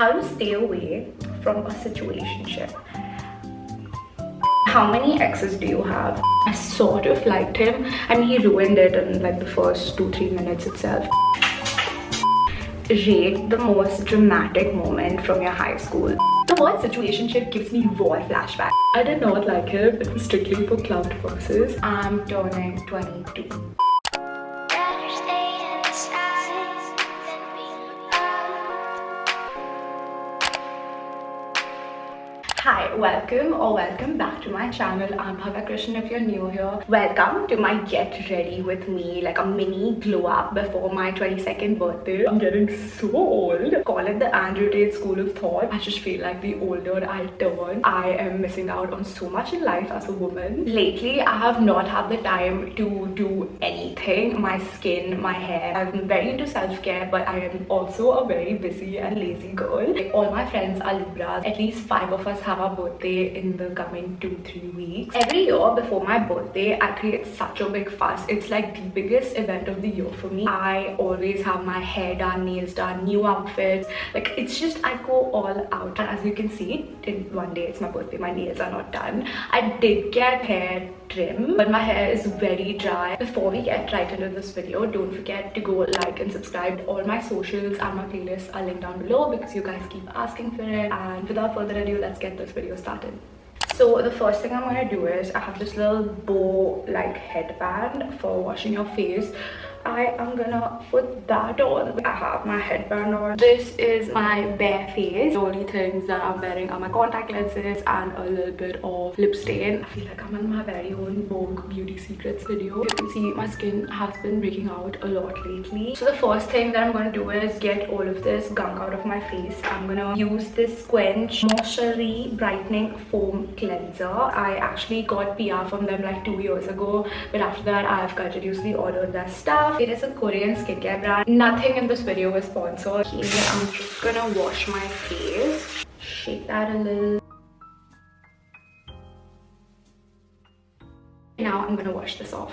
How to stay away from a situationship. How many exes do you have? I sort of liked him. I mean, he ruined it in like the first 2-3 minutes itself. Rate the most dramatic moment from your high school. The word situationship gives me war flashbacks. I did not like him. It was strictly for clout purposes. I'm turning 22. Hi, welcome back to my channel. I'm Bhavya, Krishnan if you're new here. Welcome to my get ready with me, like a mini glow up before my 22nd birthday. I'm getting so old. Call it the Andrew Tate school of thought. I just feel like the older I turn, I am missing out on so much in life as a woman. Lately, I have not had the time to do anything. My skin, my hair. I'm very into self-care, but I am also a very busy and lazy girl. Like, all my friends are Libras. At least 5 of us have our birthday in the coming 2-3 weeks. Every year before my birthday, I create such a big fuss. It's like the biggest event of the year for me. I always have my hair done, nails done, new outfits. Like, it's just, I go all out. And as you can see, in one day it's my birthday, my nails are not done. I did get hair trim, but my hair is very dry. Before we get right into this video, don't forget to go like and subscribe. All my socials and my playlists are linked down below because you guys keep asking for it. And without further ado, let's get this video started. So the first thing I'm gonna do is I have this little bow like headband for washing your face. I am gonna put that on. I have my headband on. This is my bare face. The only things that I'm wearing are my contact lenses and a little bit of lip stain. I feel like I'm in my very own Vogue Beauty Secrets video. You can see my skin has been breaking out a lot lately. So the first thing that I'm gonna do is get all of this gunk out of my face. I'm gonna use this Quench Moisture Brightening Foam Cleanser. I actually got PR from them like 2 years ago, but after that I've continuously ordered their stuff. It is a Korean skincare brand. Nothing in this video is sponsored. Okay, I'm just gonna wash my face. Shake that a little. Now I'm gonna wash this off.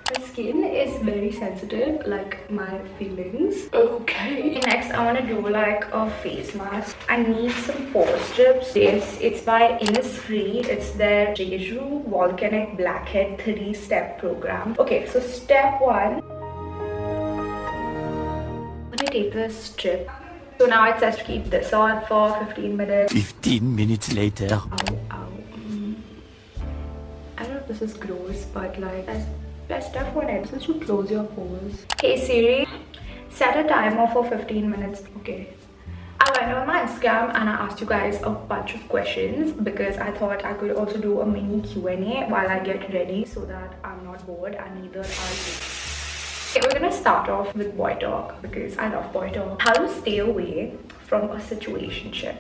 My skin is very sensitive, like my feelings. Okay. Next, I want to do like a face mask. I need some pore strips. It's by Innisfree. It's their Jeju Volcanic Blackhead 3-step program. Okay, so step 1. I'm gonna take this strip. So now it says to keep this on for 15 minutes. 15 minutes later. Ow, ow. I don't know if this is gross, but like there's stuff on it. This should close your pores. Hey Siri, set a timer for 15 minutes. Okay. I went on my Instagram and I asked you guys a bunch of questions because I thought I could also do a mini Q&A while I get ready so that I'm not bored and neither are you. Okay, we're gonna start off with boy talk because I love boy talk. How to stay away from a situationship.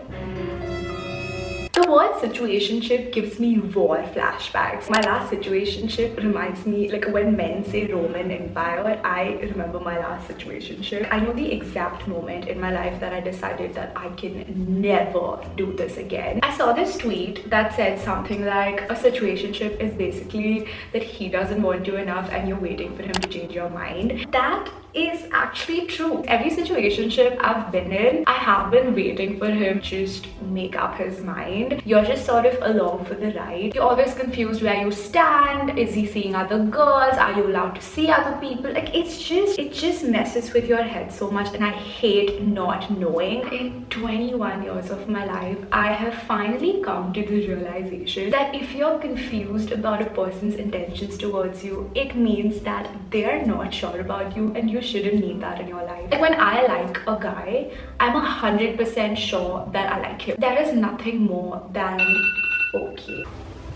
The word situationship gives me war flashbacks. My last situationship reminds me, like when men say Roman Empire, I remember my last situationship. I know the exact moment in my life that I decided that I can never do this again. I saw this tweet that said something like a situationship is basically that he doesn't want you enough and you're waiting for him to change your mind. That is actually true. Every situationship I've been in, I have been waiting for him to just make up his mind. You're just sort of along for the ride. You're always confused where you stand. Is he seeing other girls? Are you allowed to see other people? Like, it just messes with your head so much, and I hate not knowing. In 21 years of my life, I have finally come to the realization that if you're confused about a person's intentions towards you, it means that they're not sure about you and you shouldn't need that in your life. Like when I like a guy, I'm 100% sure that I like him. There is nothing more than okay.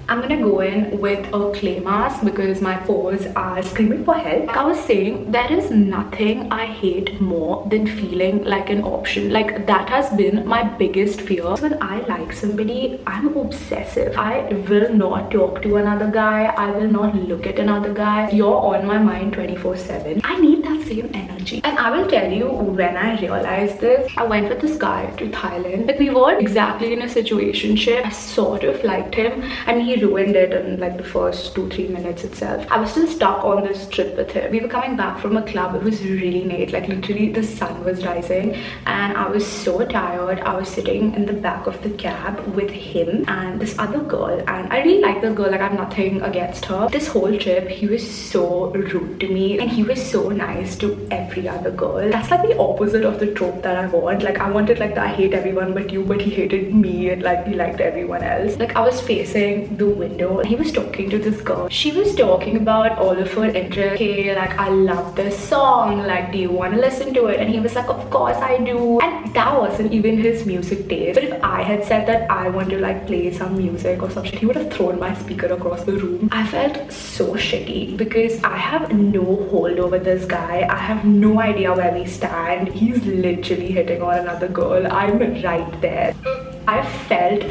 I'm gonna go in with a clay mask because my pores are screaming for help. Like I was saying, there is nothing I hate more than feeling like an option. Like that has been my biggest fear. When I like somebody, I'm obsessive. I will not talk to another guy. I will not look at another guy. You're on my mind 24/7. I need that same energy. And I will tell you, when I realized this, I went with this guy to Thailand. Like, we weren't exactly in a situationship. I sort of liked him, and he ruined it in like the first 2-3 minutes itself. I was still stuck on this trip with him. We were coming back from a club. It was really late, like literally the sun was rising, and I was so tired. I was sitting in the back of the cab with him and this other girl, and I really like this girl. Like, I have nothing against her. This whole trip he was so rude to me, and he was so nice to every other girl. That's like the opposite of the trope that I want. Like, I wanted like the I hate everyone but you, but he hated me and like he liked everyone else. Like, I was facing the window and he was talking to this girl. She was talking about all of her interests. Okay, like, I love this song, like, do you want to listen to it? And he was like, of course I do. And that wasn't even his music taste. But if I had said that I want to like play some music or some shit, he would have thrown my speaker across the room. I felt so shitty because I have no hold over this guy. I have no idea where we stand. He's literally hitting on another girl. I'm right there. I felt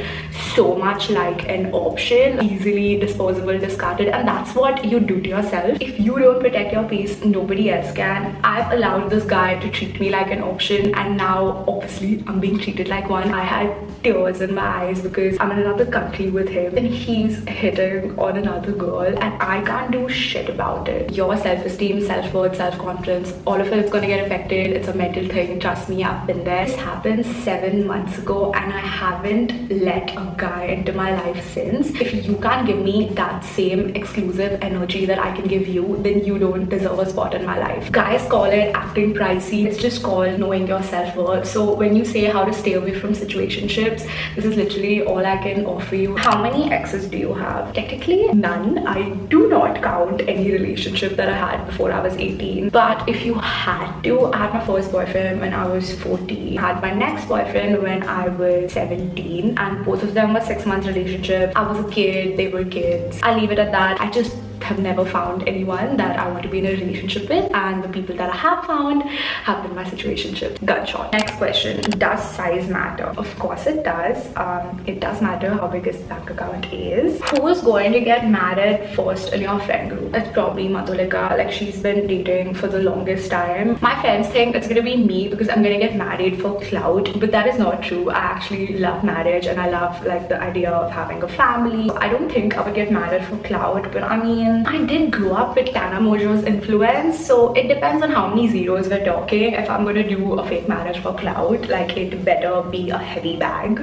so much like an option, easily disposable, discarded, and that's what you do to yourself. If you don't protect your peace, nobody else can. I've allowed this guy to treat me like an option, and now obviously I'm being treated like one. I had tears in my eyes because I'm in another country with him and he's hitting on another girl, and I can't do shit about it. Your self-esteem, self-worth, self-confidence, all of it is gonna get affected. It's a mental thing, trust me, I've been there. This happened 7 months ago and I haven't let a guy into my life since. If you can't give me that same exclusive energy that I can give you, then you don't deserve a spot in my life. Guys call it acting pricey. It's just called knowing your self-worth. So when you say how to stay away from situationships, this is literally all I can offer you. How many exes do you have? Technically none. I do not count any relationship that I had before I was 18. But if you had to, I had my first boyfriend when I was 14. I had my next boyfriend when I was 17, and both of them were 6 months relationship. I was a kid, they were kids. I'll leave it at that. I just have never found anyone that I want to be in a relationship with, and the people that I have found have been my situationship. Gunshot. Next question. Does size matter? Of course it does. It does matter how big his bank account is. Who is going to get married first in your friend group? It's probably Madhulika. Like, she's been dating for the longest time. My friends think it's gonna be me because I'm gonna get married for clout, but that is not true. I actually love marriage and I love like the idea of having a family. I don't think I would get married for clout, but I mean, I did grow up with Tana Mojo's influence, so it depends on how many zeros we're talking. If I'm gonna do a fake marriage for clout, like, it better be a heavy bag.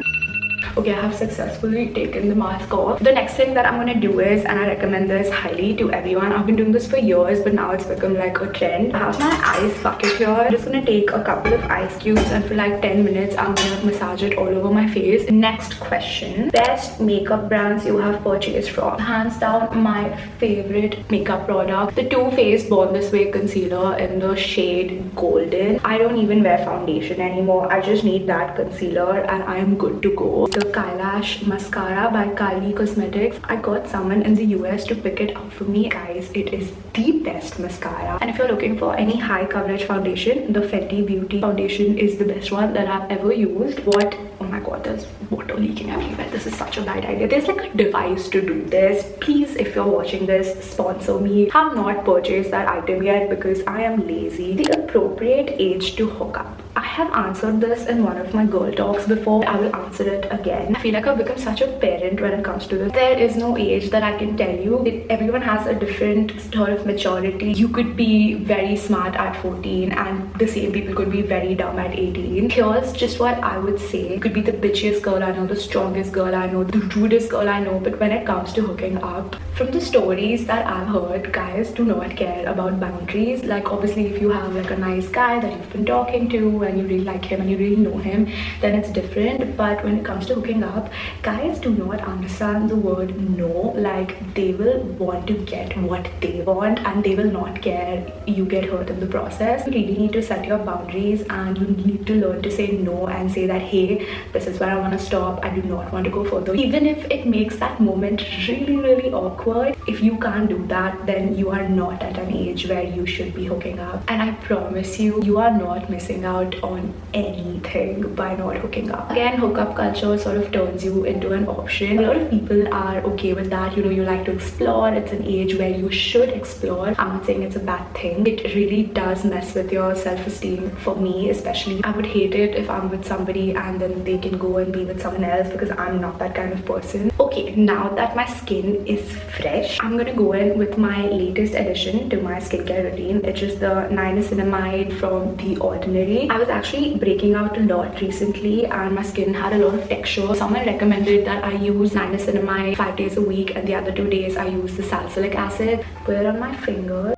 Okay, I have successfully taken the mask off. The next thing that I'm gonna do is, and I recommend this highly to everyone, I've been doing this for years but now it's become like a trend. I have my ice bucket here. I'm just gonna take a couple of ice cubes and for like 10 minutes I'm gonna massage it all over my face. Next question. Best makeup brands you have purchased from? Hands down, my favorite makeup product, the Too Faced Born This Way concealer in the shade Golden. I don't even wear foundation anymore. I just need that concealer and I am good to go. The Kailash mascara by Kylie Cosmetics. I got someone in the US to pick it up for me. Guys, it is the best mascara. And if you're looking for any high coverage foundation, the Fenty Beauty foundation is the best one that I've ever used. What? Oh my god, there's water leaking everywhere. This is such a bad idea. There's like a device to do this. Please, if you're watching this, sponsor me. I have not purchased that item yet because I am lazy. The appropriate age to hook up. I have answered this in one of my girl talks before. I will answer it again. I feel like I've become such a parent when it comes to this. There is no age that I can tell you. Everyone has a different sort of maturity. You could be very smart at 14 and the same people could be very dumb at 18. Here's just what I would say. You could be the bitchiest girl I know, the strongest girl I know, the rudest girl I know, but when it comes to hooking up, from the stories that I've heard, guys do not care about boundaries. Like, obviously if you have like a nice guy that you've been talking to and you really like him and you really know him, then it's different. But when it comes to hooking up, guys do not understand the word no. Like, they will want to get what they want and they will not care you get hurt in the process. You really need to set your boundaries and you need to learn to say no and say that, hey, this is where I want to stop. I do not want to go further. Even if it makes that moment really awkward, if you can't do that, then you are not at an age where you should be hooking up. And I promise promise you, you are not missing out on anything by not hooking up. Again, hookup culture sort of turns you into an option. A lot of people are okay with that. You know, you like to explore. It's an age where you should explore. I'm not saying it's a bad thing. It really does mess with your self-esteem. For me especially, I would hate it if I'm with somebody and then they can go and be with someone else, because I'm not that kind of person. Okay, now that my skin is fresh, I'm gonna go in with my latest addition to my skincare routine. It's just the niacinamide from The Ordinary. I was actually breaking out a lot recently and my skin had a lot of texture. Someone recommended that I use niacinamide 5 days a week, and the other 2 days I use the salicylic acid. Put it on my finger.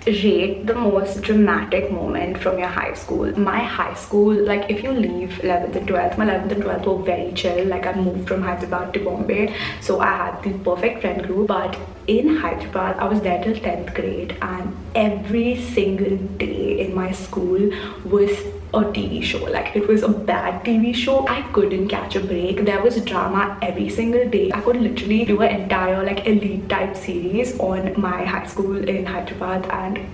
Rate the most dramatic moment from your high school. My high school, like if you leave 11th and 12th, my 11th and 12th were very chill. Like I moved from Hyderabad to Bombay, so I had the perfect friend group. But in Hyderabad, I was there till 10th grade, and every single day in my school was a TV show. Like it was a bad TV show. I couldn't catch a break. There was drama every single day. I could literally do an entire like elite type series on my high school in Hyderabad.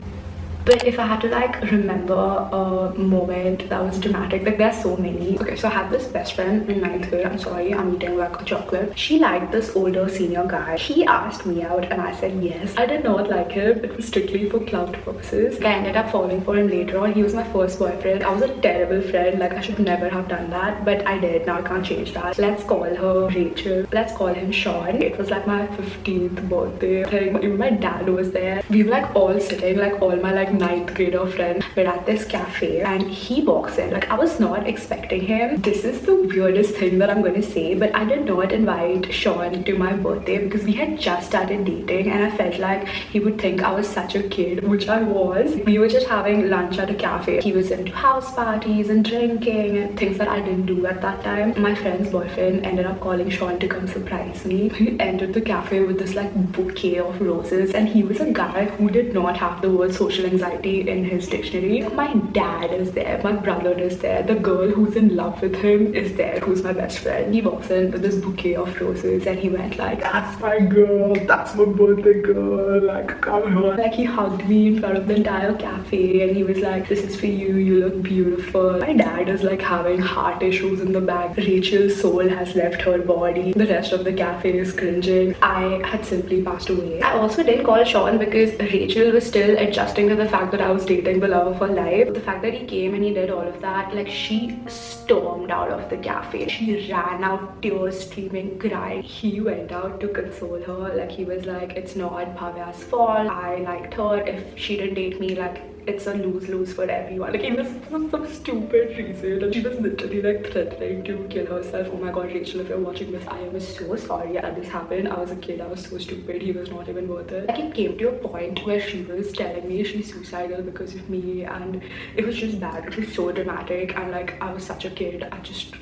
But if I had to like remember a moment that was dramatic, like there's so many. Okay, so I had this best friend in 9th grade. I'm sorry, I'm eating like a chocolate. She liked this older senior guy. He asked me out and I said yes. I did not like him. It was strictly for clout purposes. I ended up falling for him later on. He was my first boyfriend. I was a terrible friend. Like I should never have done that, but I did. Now I can't change that. Let's call her Rachel. Let's call him Sean. It was like my 15th birthday thing. Even my dad was there. We were like all sitting, like all my like 9th grader friend. We're at this cafe and he walks in. Like I was not expecting him. This is the weirdest thing that I'm going to say, but I did not invite Sean to my birthday because we had just started dating and I felt like he would think I was such a kid, which I was. We were just having lunch at a cafe. He was into house parties and drinking and things that I didn't do at that time. My friend's boyfriend ended up calling Sean to come surprise me. He entered the cafe with this like bouquet of roses, and he was a guy who did not have the word social anxiety in his dictionary. My dad is there, my brother is there, the girl who's in love with him is there, who's my best friend. He walks in with this bouquet of roses and he went like, "That's my girl, that's my birthday girl, like come on." Like he hugged me in front of the entire cafe and he was like, "This is for you, you look beautiful." My dad is like having heart issues in the back. Rachel's soul has left her body. The rest of the cafe is cringing. I had simply passed away. I also didn't call Sean because Rachel was still adjusting to the fact that I was dating the love of her life. The fact that he came and he did all of that, like she stormed out of the cafe. She ran out, tears streaming, cried. He went out to console her. Like he was like, "It's not Bhavya's fault. I liked her. If she didn't date me, like it's a lose-lose for everyone." Like it was some stupid reason and she was literally like threatening to kill herself. Oh my god, Rachel, if you're watching this, I am so sorry that this happened. I was a kid, I was so stupid. He was not even worth it. Like it came to a point where she was telling me she's suicidal because of me, and it was just bad. It was so dramatic and like I was such a kid. I just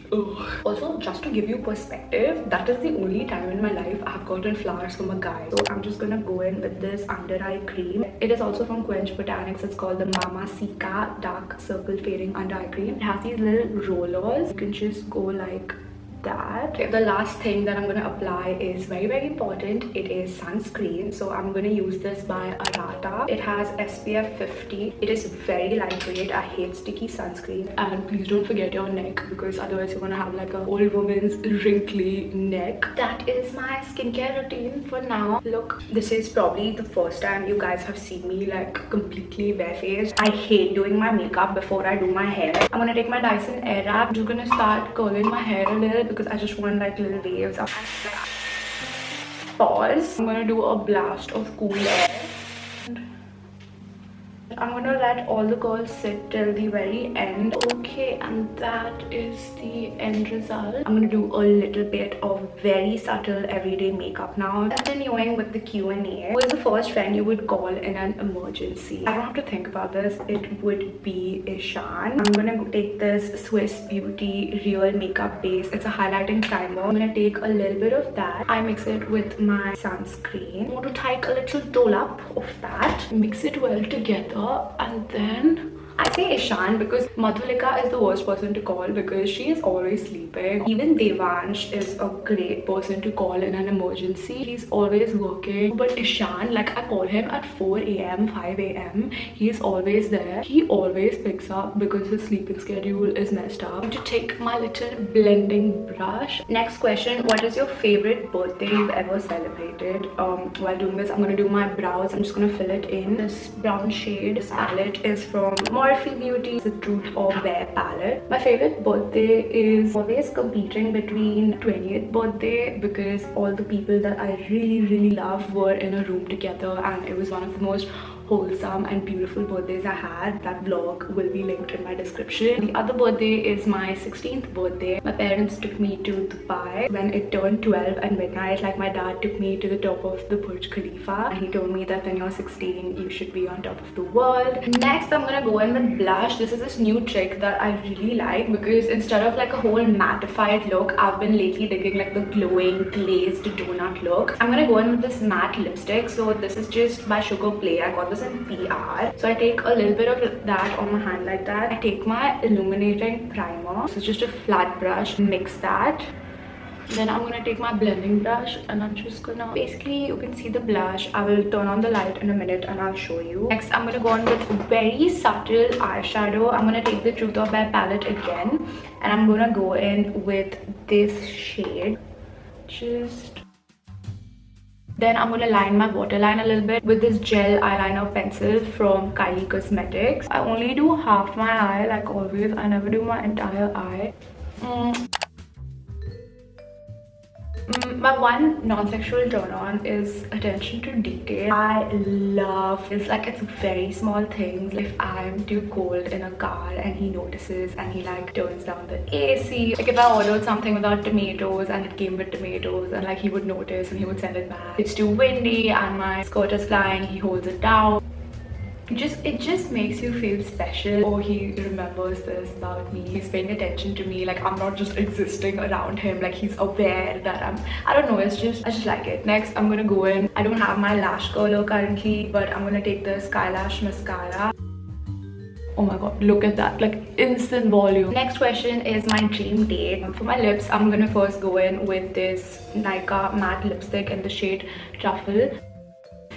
Also, just to give you perspective, that is the only time in my life I've gotten flowers from a guy. So I'm just gonna go in with this under eye cream. It is also from Quench Botanics. It's called the Mama Sika Dark Circle Fading Under Eye Cream. It has these little rollers. You can just go like that. The last thing that I'm going to apply is very important. It is sunscreen. So I'm going to use this by Arata. It has SPF 50. It is very lightweight. I hate sticky sunscreen. And please don't forget your neck, because otherwise you're going to have like a old woman's wrinkly neck. That is my skincare routine for now. Look, this is probably the first time you guys have seen me like completely barefaced. I hate doing my makeup before I do my hair. I'm going to take my Dyson Airwrap. I'm just going to start curling my hair a little because I just want like little waves of pause. I'm gonna do a blast of cool air. I'm gonna let all the curls sit till the very end. Okay, and that is the end result. I'm gonna do a little bit of very subtle everyday makeup now. Continuing with the Q&A. Who is the first friend you would call in an emergency? I don't have to think about this. It would be Ishan. I'm gonna take this Swiss Beauty Real Makeup Base. It's a highlighting primer. I'm gonna take a little bit of that. I mix it with my sunscreen. I'm going to take a little dollop of that. Mix it well together, and then I say Ishan because Madhulika is the worst person to call because she is always sleeping. Even Devansh is a great person to call in an emergency. He's always working. But Ishan, like I call him at 4 a.m, 5 a.m. He's always there. He always picks up because his sleeping schedule is messed up. To take my little blending brush. Next question, what is your favorite birthday you've ever celebrated? While doing this, I'm going to do my brows. I'm just going to fill it in. This brown shade, this palette is from Morphe Beauty. It's a Truth or Bare palette. My favorite birthday is always competing between 20th birthday because all the people that I really love were in a room together and it was one of the most wholesome and beautiful birthdays I had. That vlog will be linked in my description. The other birthday is my 16th birthday. My parents took me to Dubai when it turned 12 at midnight. Like my dad took me to the top of the Burj Khalifa and he told me that when you're 16 you should be on top of the world. Next I'm gonna go in with blush. This is this new trick that I really like because instead of like a whole mattified look, I've been lately digging like the glowing glazed donut look. I'm gonna go in with this matte lipstick. So this is just by Sugar Play. I got this in PR. So I take a little bit of that on my hand like that. I take my illuminating primer. So it's just a flat brush, mix that. Then I'm gonna take my blending brush and I'm just gonna, basically you can see the blush. I will turn on the light in a minute and I'll show you. Next I'm gonna go on with very subtle eyeshadow. I'm gonna take the Truth or Bare palette again and I'm gonna go in with this shade. Then I'm going to line my waterline a little bit with this gel eyeliner pencil from Kylie Cosmetics. I only do half my eye like always. I never do my entire eye. My one non-sexual turn on is attention to detail. I love it's like it's very small things. If I'm too cold in a car and he notices and he like turns down the AC. Like if I ordered something without tomatoes and it came with tomatoes and like he would notice and he would send it back. It's too windy and my skirt is flying, he holds it down. It just makes you feel special. Oh, he remembers this about me. He's paying attention to me. Like I'm not just existing around him. Like he's aware that I don't know, I just like it. Next I'm gonna go in. I don't have my lash curler currently, but I'm gonna take the Skylash mascara. Oh my god, look at that, like instant volume. Next question is my dream date. For my lips, I'm gonna first go in with this Nykaa matte lipstick in the shade Truffle.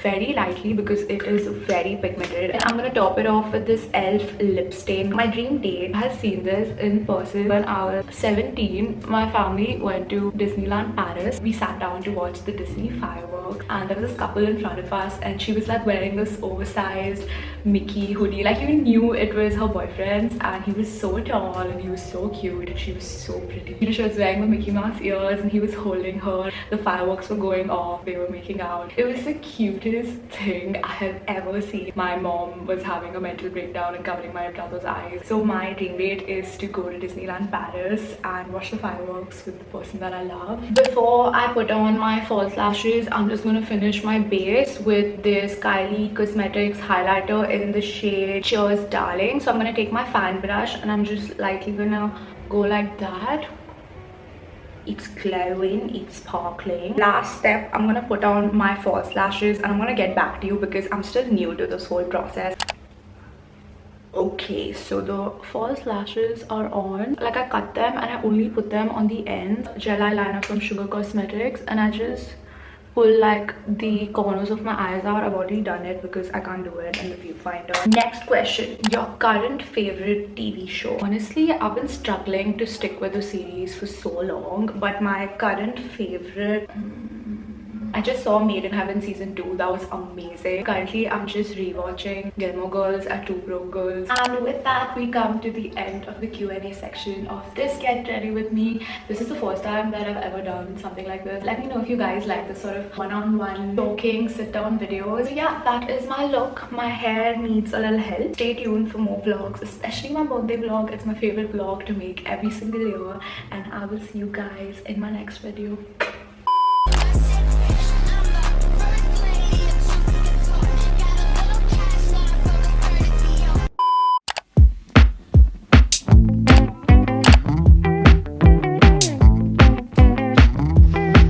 Very lightly because it is very pigmented, and I'm gonna top it off with this e.l.f. lip stain. My dream date has seen this in person. When I was 17, my family went to Disneyland Paris. We sat down to watch the Disney fireworks and there was this couple in front of us and she was like wearing this oversized Mickey hoodie. Like you knew it was her boyfriend's and he was so tall and he was so cute and she was so pretty. You know, she was wearing the Mickey Mouse ears and he was holding her. The fireworks were going off, they were making out. It was the cutest thing I have ever seen. My mom was having a mental breakdown and covering my brother's eyes. So my dream date is to go to Disneyland Paris and watch the fireworks with the person that I love. Before I put on my false lashes, I'm just going to finish my base with this Kylie Cosmetics highlighter in the shade Cheers Darling. So I'm going to take my fan brush and I'm just lightly going to go like that. It's glowing, it's sparkling. Last step, I'm gonna put on my false lashes and I'm gonna get back to you because I'm still new to this whole process. Okay, so the false lashes are on. Like I cut them and I only put them on the ends. Gel eyeliner from Sugar Cosmetics and I just pull like the corners of my eyes out. I've already done it because I can't do it in the viewfinder. Next question, your current favorite TV show? Honestly, I've been struggling to stick with the series for so long, but my current favorite, I just saw Made in Heaven season 2. That was amazing. Currently, I'm just rewatching Gilmore Girls and Two Broke Girls. And with that, we come to the end of the Q&A section of this Get Ready With Me. This is the first time that I've ever done something like this. Let me know if you guys like this sort of one-on-one talking, sit-down videos. So yeah, that is my look. My hair needs a little help. Stay tuned for more vlogs, especially my birthday vlog. It's my favorite vlog to make every single year. And I will see you guys in my next video.